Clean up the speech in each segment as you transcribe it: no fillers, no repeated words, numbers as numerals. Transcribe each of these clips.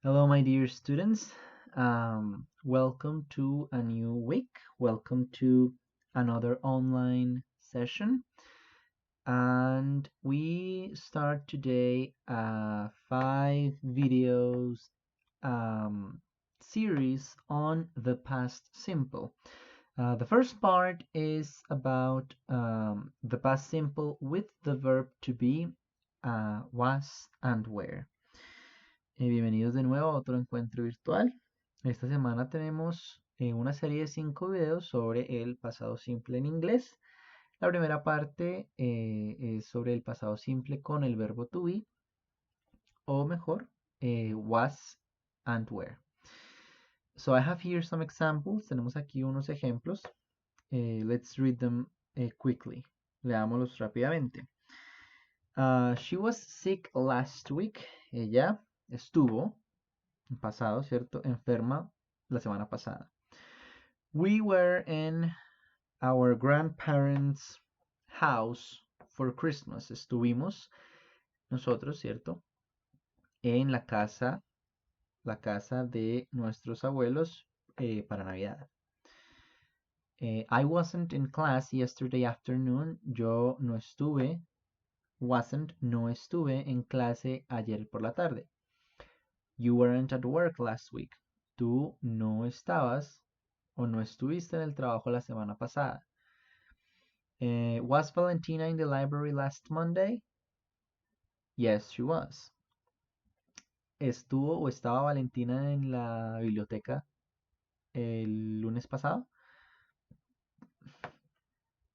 Hello, my dear students. Welcome to a new week. Welcome to another online session. And we start today a 5 videos series on the past simple. The first part is about the past simple with the verb to be, was, and were. Bienvenidos de nuevo a otro encuentro virtual. Esta semana tenemos una serie de 5 videos sobre el pasado simple en inglés. La primera parte es sobre el pasado simple con el verbo to be, o mejor, was and were. So I have here some examples. Tenemos aquí unos ejemplos. Let's read them quickly. Leámoslos rápidamente. She was sick last week. Ella estuvo pasado, ¿cierto? Enferma la semana pasada. We were in our grandparents' house for Christmas. Estuvimos nosotros, ¿cierto? En la casa de nuestros abuelos para Navidad. I wasn't in class yesterday afternoon. Yo no estuve, no estuve en clase ayer por la tarde. You weren't at work last week. Tú no estabas o no estuviste en el trabajo la semana pasada. Was Valentina in the library last Monday? Yes, she was. ¿Estuvo o estaba Valentina en la biblioteca el lunes pasado?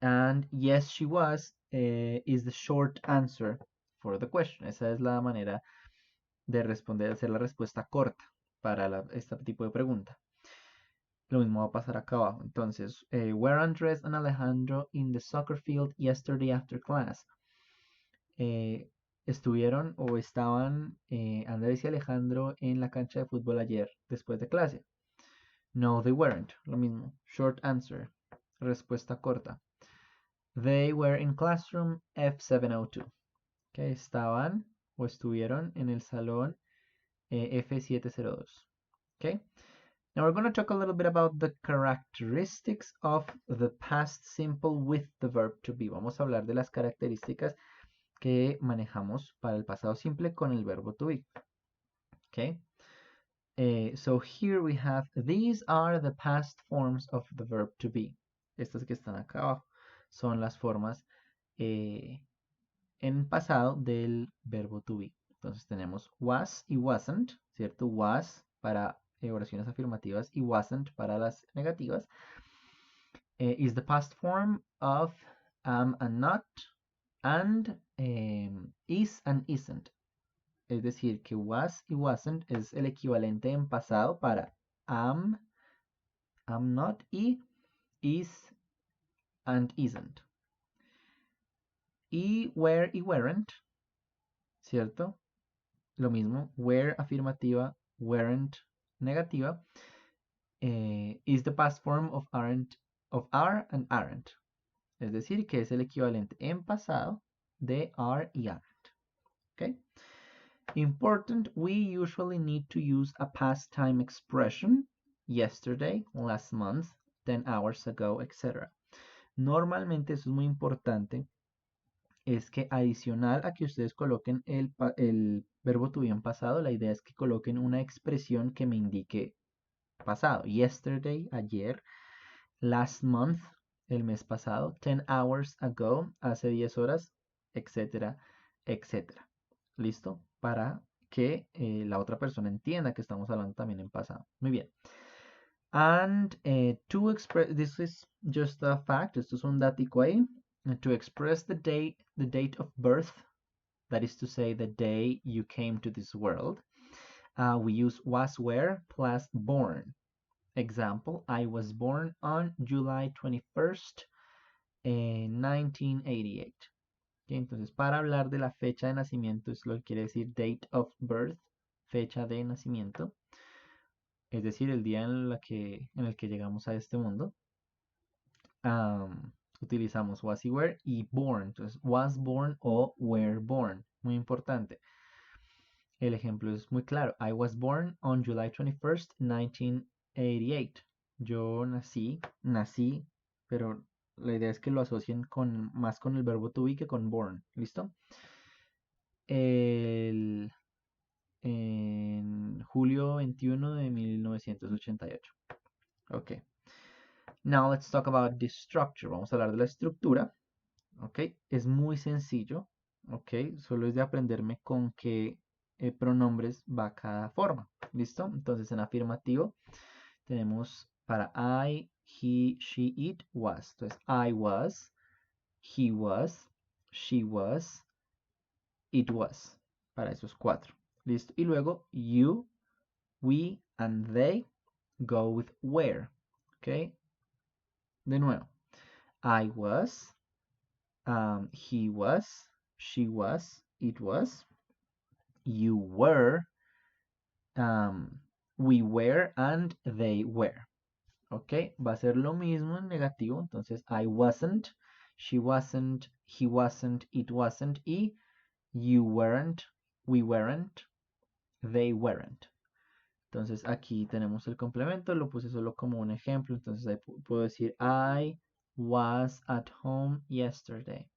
And yes, she was is the short answer for the question. Esa es la manera de responder, hacer la respuesta corta para este tipo de pregunta. Lo mismo va a pasar acá abajo. Entonces, were Andres and Alejandro in the soccer field yesterday after class? Estuvieron o estaban Andrés y Alejandro en la cancha de fútbol ayer después de clase. No, they weren't. Lo mismo. Short answer. Respuesta corta. They were in classroom F702. Okay, estaban o estuvieron en el salón F702. Okay. Now we're going to talk a little bit about the characteristics of the past simple with the verb to be. Vamos a hablar de las características que manejamos para el pasado simple con el verbo to be. Okay. So here we have, these are the past forms of the verb to be. Estas que están acá abajo son las formas en pasado del verbo to be. Entonces tenemos was y wasn't, ¿cierto? Was para oraciones afirmativas y wasn't para las negativas. Is the past form of am and not, and is and isn't. Es decir, que was y wasn't es el equivalente en pasado para am, am not, y is and isn't. Y were y weren't, ¿cierto? Lo mismo, were afirmativa, weren't negativa, is the past form of aren't, of are and aren't. Es decir, que es el equivalente en pasado de are y aren't. Okay? Important, we usually need to use a past time expression, yesterday, last month, 10 hours ago, etc. Normalmente eso es muy importante, es que adicional a que ustedes coloquen el verbo to be en pasado, la idea es que coloquen una expresión que me indique pasado. Yesterday, ayer, last month, el mes pasado, 10 hours ago, hace 10 horas, etcétera, etcétera. ¿Listo? Para que la otra persona entienda que estamos hablando también en pasado. Muy bien. And to express, this is just a fact, esto es un datico ahí. To express the date of birth, that is to say the day you came to this world, we use was, were plus born. Example, I was born on July 21st, 1988. Okay, entonces, para hablar de la fecha de nacimiento, es lo que quiere decir date of birth, fecha de nacimiento, es decir, el día en el que llegamos a este mundo. Utilizamos was y were y born. Entonces, was born o were born. Muy importante. El ejemplo es muy claro. I was born on July 21st, 1988. Yo nací, pero la idea es que lo asocien más con el verbo to be que con born. ¿Listo? En julio 21 de 1988. Ok. Now let's talk about the structure. Vamos a hablar de la estructura. Ok. Es muy sencillo. Ok. Solo es de aprenderme con qué pronombres va cada forma. ¿Listo? Entonces en afirmativo tenemos para I, he, she, it, was. Entonces I was, he was, she was, it was. Para esos cuatro. ¿Listo? Y luego you, we, and they go with where. ¿Ok? De nuevo. I was, he was, she was, it was, you were, we were, and they were. Ok, va a ser lo mismo en negativo, entonces I wasn't, she wasn't, he wasn't, it wasn't, y you weren't, we weren't, they weren't. Entonces aquí tenemos el complemento, lo puse solo como un ejemplo, entonces ahí puedo decir I was at home yesterday.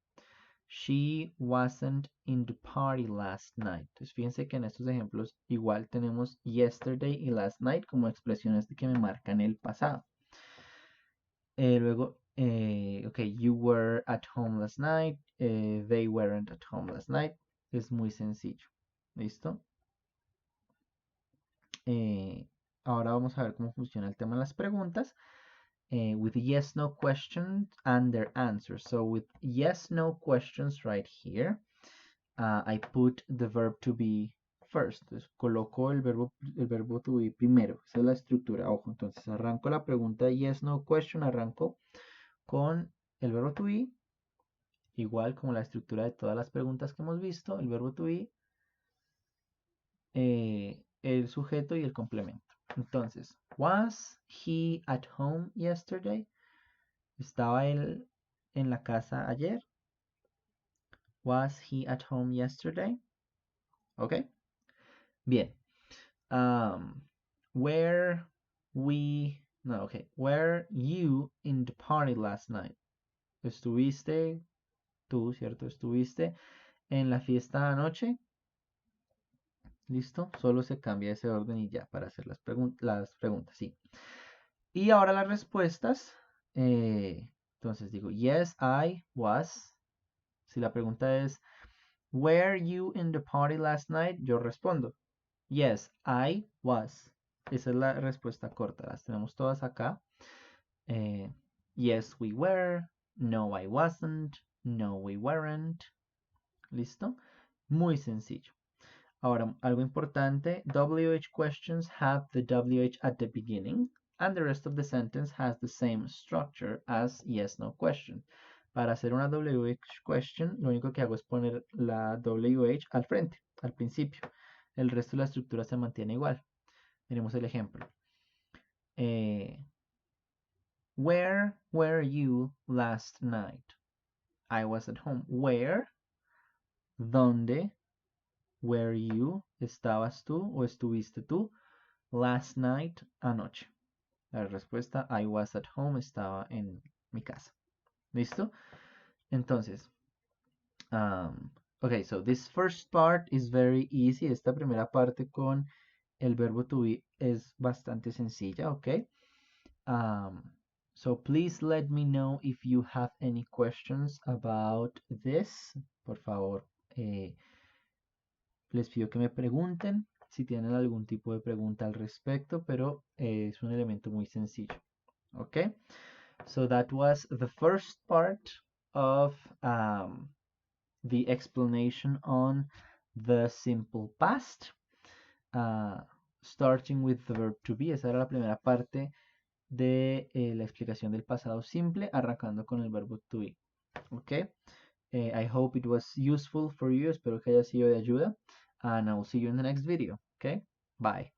She wasn't in the party last night. Entonces fíjense que en estos ejemplos igual tenemos yesterday y last night como expresiones que me marcan el pasado. Luego, ok, you were at home last night, they weren't at home last night. Es muy sencillo. ¿Listo? Ahora vamos a ver cómo funciona el tema de las preguntas. With yes, no questions and their answers. So with yes, no questions right here, I put the verb to be first. Entonces coloco el verbo to be primero. Esa es la estructura. Ojo, entonces arranco la pregunta yes, no question, arranco con el verbo to be, igual como la estructura de todas las preguntas que hemos visto, el verbo to be, el sujeto y el complemento. Entonces, was he at home yesterday? ¿Estaba él en la casa ayer? Was he at home yesterday? Ok. Bien. Were you in the party last night? ¿Estuviste, tú, cierto? ¿Estuviste en la fiesta anoche? ¿Listo? Solo se cambia ese orden y ya para hacer las preguntas, sí. Y ahora las respuestas. Entonces digo, yes, I was. Si la pregunta es, were you in the party last night? Yo respondo, yes, I was. Esa es la respuesta corta. Las tenemos todas acá. Yes, we were. No, I wasn't. No, we weren't. ¿Listo? Muy sencillo. Ahora, algo importante, WH questions have the WH at the beginning, and the rest of the sentence has the same structure as yes, no question. Para hacer una WH question, lo único que hago es poner la WH al frente, al principio. El resto de la estructura se mantiene igual. Miremos el ejemplo. Where were you last night? I was at home. Where? ¿Dónde? Were you? ¿Estabas tú o estuviste tú? Last night, anoche. La respuesta, I was at home, estaba en mi casa. ¿Listo? Entonces, okay, so this first part is very easy. Esta primera parte con el verbo to be es bastante sencilla, ok? So please let me know if you have any questions about this. Por favor, les pido que me pregunten si tienen algún tipo de pregunta al respecto, pero es un elemento muy sencillo. Okay, so that was the first part of the explanation on the simple past, starting with the verb to be. Esa era la primera parte de la explicación del pasado simple, arrancando con el verbo to be. Okay, I hope it was useful for you. Espero que haya sido de ayuda. And I will see you in the next video. Okay, bye.